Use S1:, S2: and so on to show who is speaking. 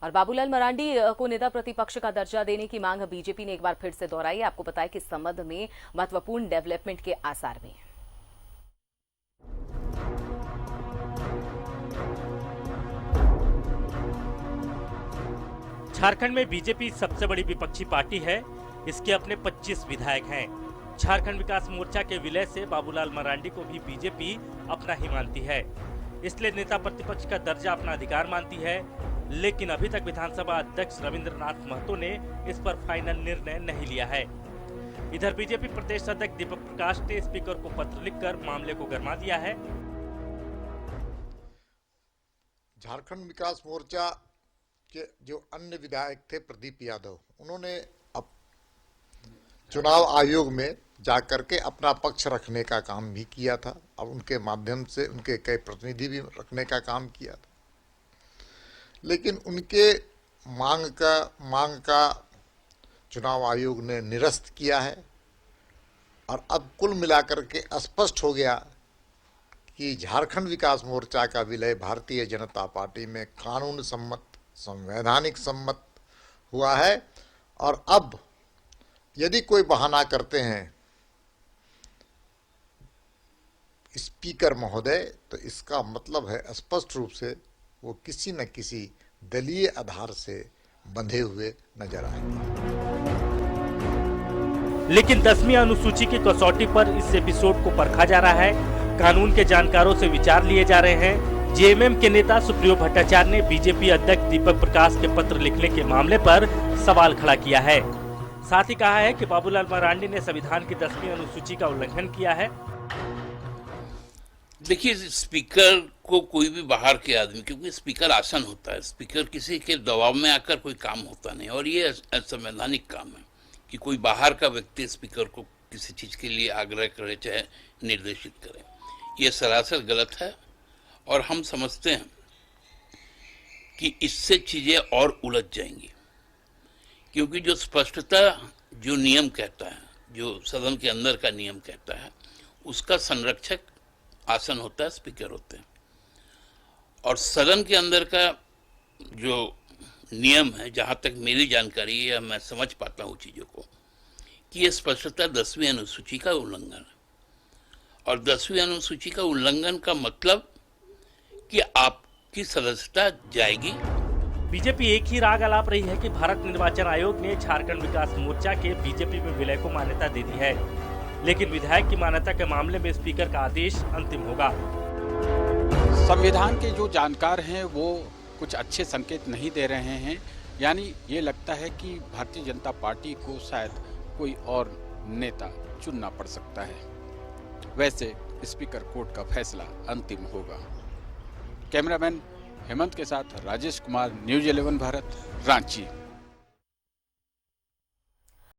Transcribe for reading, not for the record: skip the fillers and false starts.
S1: और बाबूलाल मरांडी को नेता प्रतिपक्ष का दर्जा देने की मांग बीजेपी ने एक बार फिर से दोहराई। आपको बताया कि इस संबंध में महत्वपूर्ण डेवलपमेंट के आसार भी हैं।
S2: झारखंड में बीजेपी सबसे बड़ी विपक्षी पार्टी है। इसके अपने 25 विधायक हैं। झारखंड विकास मोर्चा के विलय से बाबूलाल मरांडी को भी बीजेपी अपना ही मानती है, इसलिए नेता प्रतिपक्ष का दर्जा अपना अधिकार मानती है। लेकिन अभी तक विधानसभा अध्यक्ष रविंद्रनाथ महतो ने इस पर फाइनल निर्णय नहीं लिया है। इधर बीजेपी प्रदेश अध्यक्ष दीपक प्रकाश ने स्पीकर को पत्र लिखकर मामले को गरमा दिया है।
S3: झारखंड विकास मोर्चा के जो अन्य विधायक थे प्रदीप यादव, उन्होंने अब चुनाव आयोग में जाकर के अपना पक्ष रखने का काम भी किया था। अब उनके माध्यम से उनके कई प्रतिनिधि भी रखने का काम किया था, लेकिन उनके मांग का चुनाव आयोग ने निरस्त किया है। और अब कुल मिलाकर के स्पष्ट हो गया कि झारखंड विकास मोर्चा का विलय भारतीय जनता पार्टी में कानून सम्मत, संवैधानिक सम्मत हुआ है। और अब यदि कोई बहाना करते हैं स्पीकर महोदय, तो इसका मतलब है स्पष्ट रूप से वो किसी न किसी दलीय आधार से बंधे हुए नजर आएंगे।
S2: लेकिन 10वीं अनुसूची की कसौटी पर इस एपिसोड को परखा जा रहा है। कानून के जानकारों से विचार लिए जा रहे हैं। जेएमएम के नेता सुप्रियो भट्टाचार्य ने बीजेपी अध्यक्ष दीपक प्रकाश के पत्र लिखने के मामले पर सवाल खड़ा किया है। साथ ही कहा है कि बाबूलाल मरांडी ने संविधान की 10वीं अनुसूची का उल्लंघन किया है।
S4: देखिए, स्पीकर को कोई भी बाहर के आदमी, क्योंकि स्पीकर आसन होता है, स्पीकर किसी के दबाव में आकर कोई काम होता नहीं, और ये असंवैधानिक काम है कि कोई बाहर का व्यक्ति स्पीकर को किसी चीज के लिए आग्रह करे चाहे निर्देशित करे। ये सरासर गलत है और हम समझते हैं कि इससे चीजें और उलझ जाएंगी, क्योंकि जो स्पष्टता जो नियम कहता है, जो सदन के अंदर का नियम कहता है, उसका संरक्षक आसन होता है, स्पीकर होते हैं। और सदन के अंदर का जो नियम है, जहां तक मेरी जानकारी है, मैं समझ पाता हूं चीजों को, कि ये स्पष्टता 10वीं अनुसूची का उल्लंघन है। और 10वीं अनुसूची का उल्लंघन का मतलब कि आपकी सदस्यता जाएगी।
S2: बीजेपी एक ही राग अलाप रही है कि भारत निर्वाचन आयोग ने झारखंड विकास मोर्चा के बीजेपी में विलय को मान्यता दे दी है, लेकिन विधायक की मान्यता के मामले में स्पीकर का आदेश अंतिम होगा।
S5: संविधान के जो जानकार हैं वो कुछ अच्छे संकेत नहीं दे रहे हैं। यानी ये लगता है कि भारतीय जनता पार्टी को शायद कोई और नेता चुनना पड़ सकता है। वैसे स्पीकर कोर्ट का फैसला अंतिम होगा। कैमरामैन हेमंत के साथ राजेश कुमार, न्यूज़ 11 भारत, रांची।